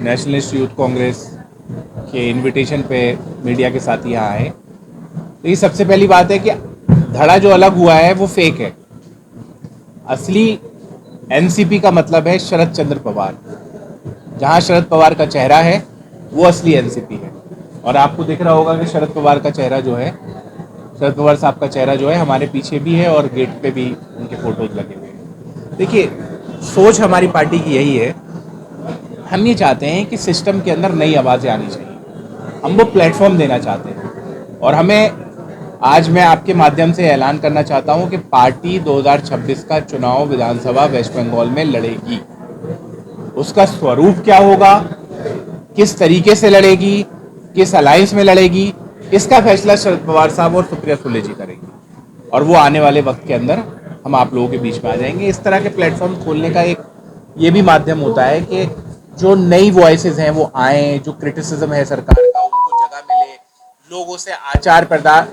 Nationalist youth Congress के invitation पे media के साथ यहाँ आए। तो ये सबसे पहली बात है कि धड़ा जो अलग हुआ है वो फेक है। असली एनसीपी का मतलब है शरद चंद्र पवार। जहाँ शरद पवार का चेहरा है वो असली एनसीपी है। और आपको दिख रहा होगा कि शरद पवार का चेहरा जो है, शरद पवार साहब का चेहरा जो है हमारे पीछे भी है और गेट पे भी उनके फोटोज लगे हुए हैं। देखिए, सोच हमारी पार्टी की यही है। हम ये चाहते हैं कि सिस्टम के अंदर नई आवाज़ें आनी चाहिए। हम वो प्लेटफॉर्म देना चाहते हैं और हमें आज मैं आपके माध्यम से ऐलान करना चाहता हूं कि पार्टी 2026 का चुनाव विधानसभा वेस्ट बंगाल में लड़ेगी। उसका स्वरूप क्या होगा, किस तरीके से लड़ेगी, किस अलायंस में लड़ेगी, इसका फैसला शरद पवार साहब और सुप्रिया सुले जी करेंगे। और वो आने वाले वक्त के अंदर हम आप लोगों के बीच में आ जाएंगे। इस तरह के प्लेटफॉर्म खोलने का एक ये भी माध्यम होता है कि जो नई वॉइसेस हैं वो आए, जो क्रिटिसिज्म है सरकार का उनको जगह मिले, लोगों से आचार प्रदान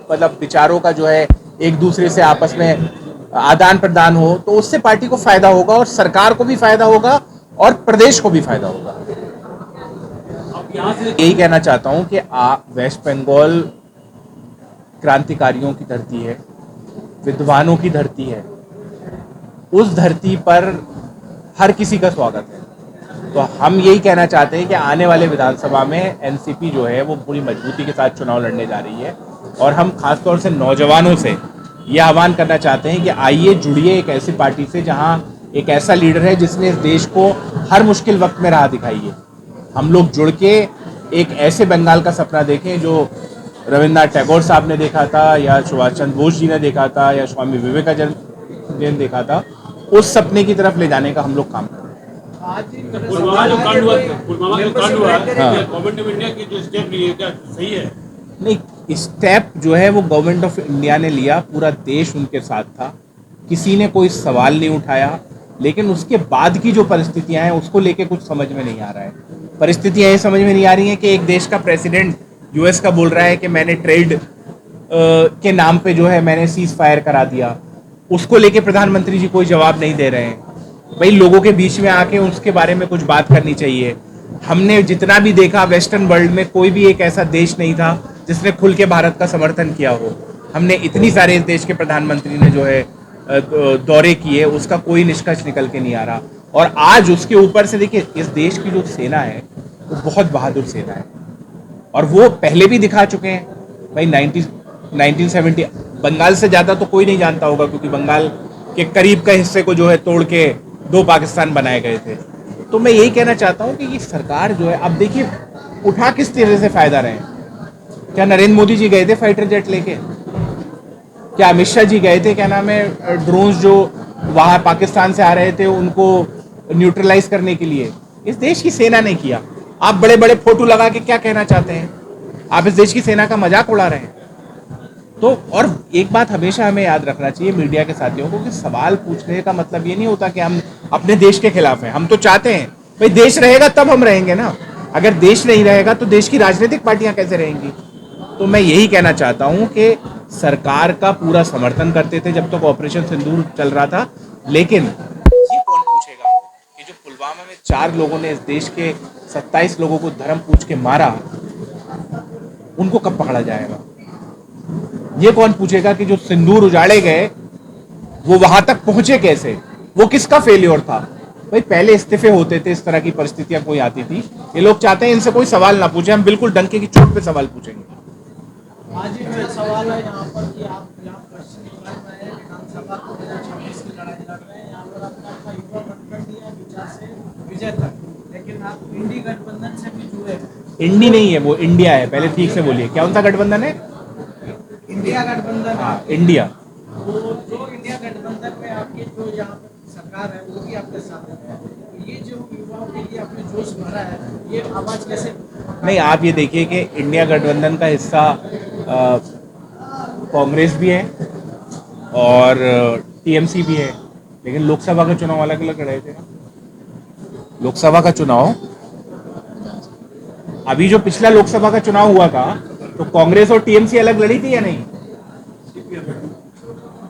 मतलब विचारों का जो है एक दूसरे से आपस में आदान प्रदान हो, तो उससे पार्टी को फायदा होगा और सरकार को भी फायदा होगा और प्रदेश को भी फायदा होगा। यही कहना चाहता हूं कि वेस्ट बंगाल क्रांतिकारियों की धरती है, विद्वानों की धरती है। उस धरती पर हर किसी का स्वागत है। तो हम यही कहना चाहते हैं कि आने वाले विधानसभा में एनसीपी जो है वो पूरी मजबूती के साथ चुनाव लड़ने जा रही है। और हम खासतौर से नौजवानों से ये आह्वान करना चाहते हैं कि आइए जुड़िए एक ऐसी पार्टी से जहां एक ऐसा लीडर है जिसने इस देश को हर मुश्किल वक्त में राह दिखाई है। हम लोग जुड़ के एक ऐसे बंगाल का सपना देखें जो रविन्द्रनाथ टैगोर साहब ने देखा था, या सुभाष चंद्र बोस जी ने देखा था, या स्वामी विवेकानंद जी ने देखा था। उस सपने की तरफ ले जाने का हम लोग काम कर रहे हैं। पुलवामा जो कांड हुआ, गवर्नमेंट ऑफ इंडिया की जो स्टेप ली है क्या सही है? नहीं, स्टेप जो है वो गवर्नमेंट ऑफ इंडिया ने लिया, पूरा देश उनके साथ था, किसी ने कोई सवाल नहीं उठाया। लेकिन उसके बाद की जो परिस्थितियां हैं उसको लेके कुछ समझ में नहीं आ रहा है। परिस्थितियां ये समझ में नहीं आ रही हैं कि एक देश का प्रेसिडेंट यूएस का बोल रहा है कि मैंने ट्रेड के नाम पे जो है मैंने सीज फायर करा दिया। उसको लेके प्रधानमंत्री जी कोई जवाब नहीं दे रहे हैं। भाई, लोगों के बीच में आके उसके बारे में कुछ बात करनी चाहिए। हमने जितना भी देखा वेस्टर्न वर्ल्ड में कोई भी एक ऐसा देश नहीं था जिसने खुल के भारत का समर्थन किया हो। हमने इतनी सारे इस देश के प्रधानमंत्री ने जो है दौरे किए, उसका कोई निष्कर्ष निकल के नहीं आ रहा। और आज उसके ऊपर से देखिए, इस देश की जो सेना है वो बहुत बहादुर सेना है और वो पहले भी दिखा चुके हैं। भाई 1970 बंगाल से ज़्यादा तो कोई नहीं जानता होगा, क्योंकि बंगाल के करीब का हिस्से को जो है तोड़ के 2 पाकिस्तान बनाए गए थे। तो मैं यही कहना चाहता हूँ कि ये सरकार जो है, अब देखिए उठा किस तरह से फायदा रहे हैं। क्या नरेंद्र मोदी जी गए थे फाइटर जेट लेके? क्या अमित शाह जी गए थे, क्या नाम है, ड्रोन्स जो वहाँ पाकिस्तान से आ रहे थे उनको न्यूट्रलाइज करने के लिए? इस देश की सेना ने किया। आप बड़े बड़े फोटो लगा के क्या कहना चाहते हैं? आप इस देश की सेना का मजाक उड़ा रहे हैं। तो और एक बात हमेशा हमें याद रखना चाहिए मीडिया के साथियों को, कि सवाल पूछने का मतलब ये नहीं होता कि हम अपने देश के खिलाफ हैं। हम तो चाहते हैं भाई देश रहेगा तब हम रहेंगे ना। अगर देश नहीं रहेगा तो देश की राजनीतिक पार्टियां कैसे रहेंगी? तो मैं यही कहना चाहता हूं कि सरकार का पूरा समर्थन करते थे जब तक ऑपरेशन सिंदूर चल रहा था। लेकिन ये कौन पूछेगा कि जो पुलवामा में 4 लोगों ने इस देश के 27 लोगों को धर्म पूछ के मारा, उनको कब पकड़ा जाएगा? ये कौन पूछेगा कि जो सिंदूर उजाड़े गए वो वहां तक पहुंचे कैसे? वो किसका फेलियर था? भाई पहले इस्तीफे होते थे, इस तरह की परिस्थितियां कोई आती थी। ये लोग चाहते हैं इनसे कोई सवाल ना पूछे, हम बिल्कुल डंके की चोट पे सवाल पूछेंगे। आज ही मेरा सवाल है यहाँ पर कि आप यहाँ पश्चिम बंगाल में विधानसभा 2026 की लड़ाई लड़ रहे हैं। यहाँ पर आपका युवा गठबंधन है विचार से विजय तक, लेकिन आप इंडी गठबंधन से भी जुड़े हैं। इंडी नहीं है, वो इंडिया है। पहले ठीक से बोलिए, क्या उनका गठबंधन है? इंडिया गठबंधन। हाँ, इंडिया। वो जो इंडिया गठबंधन में आपकी जो यहाँ पर सरकार है वो भी आपके साथ है। तो ये जो युवाओं के लिए आपने जोश भरा है, ये आवाज़ कैसे? नहीं, आप ये देखिए कि इंडिया गठबंधन का हिस्सा कांग्रेस भी है और टीएमसी भी है, लेकिन लोकसभा का चुनाव अलग अलग लड़े थे ना। लोकसभा का चुनाव, अभी जो पिछला लोकसभा का चुनाव हुआ था तो कांग्रेस और टीएमसी अलग लड़ी थी या नहीं?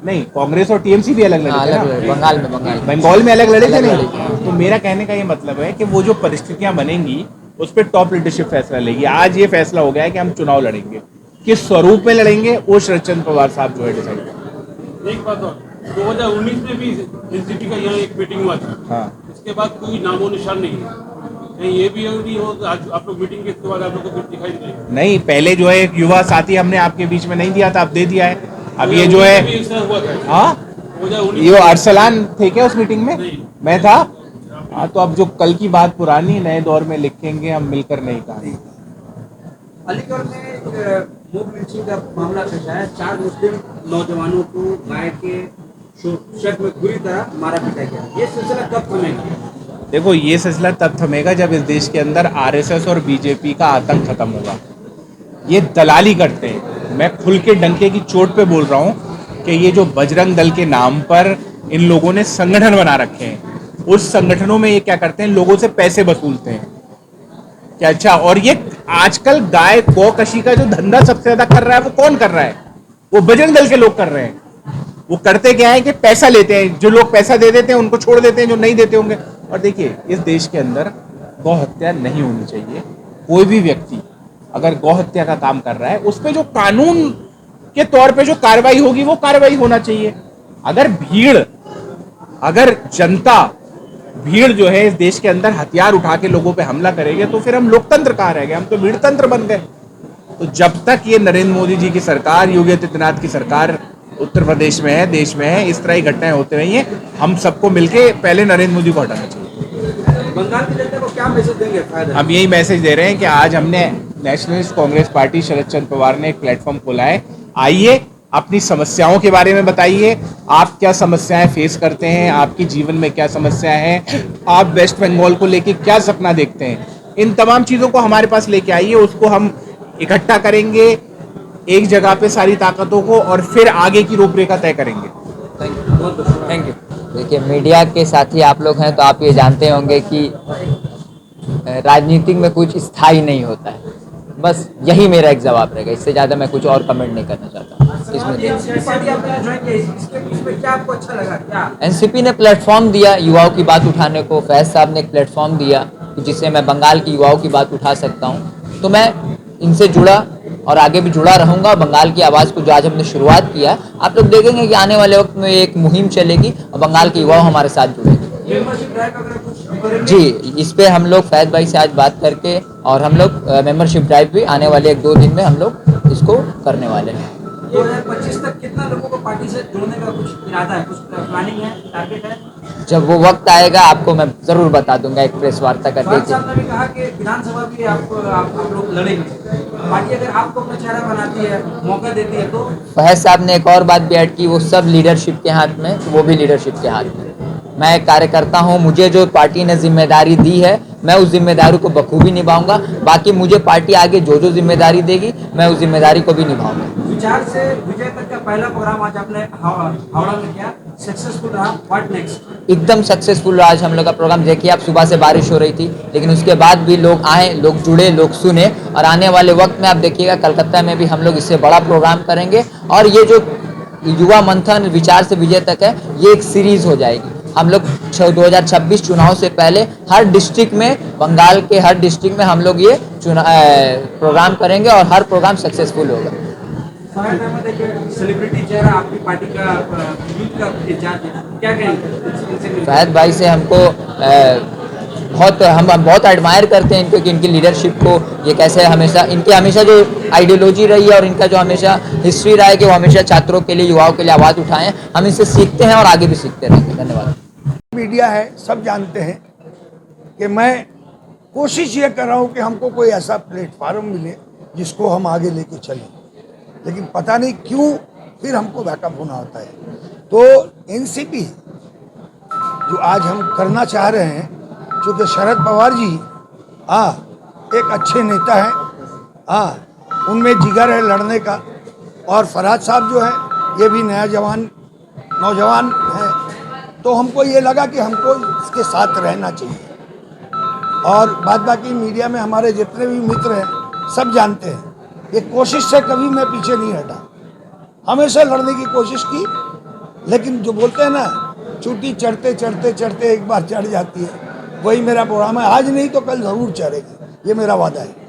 नहीं, कांग्रेस और टीएमसी भी अलग लड़े थे ना। बंगाल में बंगाल में अलग लड़े थे नहीं? तो मेरा कहने का ये मतलब है कि वो जो परिस्थितियां बनेंगी उस पर टॉप लीडरशिप फैसला लेगी। आज ये फैसला हो गया है कि हम चुनाव लड़ेंगे, किस स्वरूप में लड़ेंगे वो शरद चंद्र पवार साहब जो है डिसाइड करेंगे। एक बात और, 2019 में भी एनसीपी का यहाँ एक मीटिंग हुआ था, हाँ, इसके बाद कोई नामो निशान नहीं है। कहीं ये भी नहीं हो तो आज आप लोग मीटिंग के इसके बाद आप लोग को कुछ दिखाई नहीं देगा। नहीं, पहले जो है एक युवा साथी हमने आपके बीच में नहीं दिया था, अब दे दिया है। अब ये जो है, भी इस तरह हुआ था। हाँ, 2019 ये अरसलान थे क्या उस मीटिंग में? नहीं। मैं था। हाँ, तो अब जो कल की बात पुरानी, नए दौर में लिखेंगे हम मिलकर नहीं कहा। अलीगढ़ में एक मोब लिंचिंग का मामला पेश आया। 4 मुस्लिम नौजवानों को गाय के शक में बुरी तरह मारा पीटा गया। ये सिलसिला कब थमेगा? देखो, ये सिलसिला तब थमेगा जब इस देश के अंदर आरएसएस और बीजेपी का आतंक खत्म होगा। ये दलाली करते हैं। मैं खुल के डंके की चोट पे बोल रहा हूँ कि ये जो बजरंग दल के नाम पर इन लोगों ने संगठन बना रखे हैं, उस संगठनों में ये क्या करते हैं, लोगों से पैसे वसूलते हैं क्या। अच्छा, और ये आजकल गाय गौकशी का जो धंधा सबसे ज्यादा कर रहा है वो कौन कर रहा है? वो बजरंग दल के लोग कर रहे हैं। वो करते क्या है कि पैसा लेते हैं, जो लोग पैसा दे देते हैं उनको छोड़ देते हैं जो नहीं देते होंगे। और देखिए, इस देश के अंदर गौ हत्या नहीं होनी चाहिए। कोई भी व्यक्ति अगर गौ हत्या का काम कर रहा है, उस पर जो कानून के तौर पे जो कार्रवाई होगी वो कार्रवाई होना चाहिए। अगर जनता भीड़ जो है इस देश के अंदर हथियार उठा के लोगों पे हमला करेंगे तो फिर हम लोकतंत्र कहाँ रह गए? हम तो भीड़ तंत्र बन गए। तो जब तक ये नरेंद्र मोदी जी की सरकार, योगी आदित्यनाथ की सरकार उत्तर प्रदेश में है, देश में है, इस तरह की घटनाएं होती रही हैं, हम सबको मिलके पहले नरेंद्र मोदी को हटाना चाहिए। बंगाल की जनता को क्या मैसेज देंगे? फायदा हम यही मैसेज दे रहे हैं कि आज हमने नेशनलिस्ट कांग्रेस पार्टी शरद चंद्र पवार ने एक प्लेटफॉर्म खोला है। आइए, अपनी समस्याओं के बारे में बताइए। आप क्या समस्याएं फेस करते हैं, आपकी जीवन में क्या समस्याएं हैं, आप वेस्ट बंगाल को लेके क्या सपना देखते हैं, इन तमाम चीज़ों को हमारे पास लेके आइए। उसको हम इकट्ठा करेंगे एक जगह पे सारी ताकतों को, और फिर आगे की रूपरेखा तय करेंगे। Thank you. देखिए, मीडिया के साथी आप लोग हैं तो आप ये जानते होंगे कि राजनीतिक में कुछ स्थायी नहीं होता है। बस यही मेरा एक जवाब रहेगा, इससे ज़्यादा मैं कुछ और कमेंट नहीं करना चाहता इसमें क्या आपको अच्छा लगा? क्या एनसीपी ने प्लेटफॉर्म दिया युवाओं की बात उठाने को, फैज साहब ने एक प्लेटफॉर्म दिया कि जिससे मैं बंगाल की युवाओं की बात उठा सकता हूँ, तो मैं इनसे जुड़ा और आगे भी जुड़ा रहूंगा। बंगाल की आवाज़ को जो आज हमने शुरुआत किया, आप लोग देखेंगे कि आने वाले वक्त में एक मुहिम चलेगी और बंगाल के युवा हमारे साथ जुड़ेंगे। जी, इस पे हम लोग फैज भाई से आज बात करके, और हम लोग मेंबरशिप ड्राइव भी आने वाले 1-2 दिन में हम लोग इसको करने वाले हैं। 2025 तक कितना लोगों को पार्टी से जोड़ने का कुछ इरादा है, कुछ प्लानिंग है, टारगेट है? जब वो वक्त आएगा आपको मैं जरूर बता दूंगा एक प्रेस वार्ता फैज करके। साहब ने भी कहा कि विधानसभा भी आप लोग लड़ेंगे। पार्टी अगर आपको अपना चेहरा बनाती है, मौका देती है तो? फैज साहब ने एक और बात भी ऐड की, वो सब लीडरशिप के हाथ में, वो भी लीडरशिप के हाथ में। मैं एक कार्यकर्ता हूं, मुझे जो पार्टी ने जिम्मेदारी दी है मैं उस जिम्मेदारी को बखूबी निभाऊंगा। बाकी मुझे पार्टी आगे जो जो जिम्मेदारी देगी मैं उस जिम्मेदारी को भी निभाऊंगा। विचार से विजय तक का पहला प्रोग्राम आज आपने हावड़ा में किया, सक्सेसफुल रहा। What next? एकदम सक्सेसफुल आज हम लोग का प्रोग्राम। देखिए, आप सुबह से बारिश हो रही थी, लेकिन उसके बाद भी लोग आए, लोग जुड़े, लोग सुने, और आने वाले वक्त में आप देखिएगा कलकत्ता में भी हम लोग इससे बड़ा प्रोग्राम करेंगे। और ये जो युवा मंथन विचार से विजय तक है, ये एक सीरीज हो जाएगी। हम लोग 2026 चुनाव से पहले हर डिस्ट्रिक्ट में, बंगाल के हर डिस्ट्रिक्ट में हम लोग ये प्रोग्राम करेंगे और हर प्रोग्राम सक्सेसफुल होगा। फहद अहमद एक सेलिब्रिटी चेहरा आपकी पार्टी का यूथ का इंचार्ज है, क्या कहेंगे? फहद भाई से हमको हम बहुत एडमायर करते हैं इनको, कि इनकी लीडरशिप को, ये कैसे हमेशा जो आइडियोलॉजी रही है और इनका जो हमेशा हिस्ट्री रहा है कि वो हमेशा छात्रों के लिए, युवाओं के लिए आवाज़ उठाएं, हम इनसे सीखते हैं और आगे भी सीखते रहेंगे। धन्यवाद। मीडिया है, सब जानते हैं कि मैं कोशिश ये कर रहा हूँ कि हमको कोई ऐसा प्लेटफार्म मिले जिसको हम आगे लेके चलें, लेकिन पता नहीं क्यों फिर हमको बैकअप होना होता है। तो एनसीपी जो आज हम करना चाह रहे हैं, क्योंकि शरद पवार जी एक अच्छे नेता हैं, उनमें जिगर है लड़ने का, और फरहाद साहब जो है ये भी नौजवान हैं, तो हमको ये लगा कि हमको इसके साथ रहना चाहिए। और बाकी मीडिया में हमारे जितने भी मित्र हैं सब जानते हैं, ये कोशिश से कभी मैं पीछे नहीं हटा, हमेशा लड़ने की कोशिश की। लेकिन जो बोलते हैं ना चूटी चढ़ते चढ़ते चढ़ते एक बार चढ़ जाती है। वही मेरा प्रोग्राम है, आज नहीं तो कल ज़रूर चढ़ेगी, ये मेरा वादा है।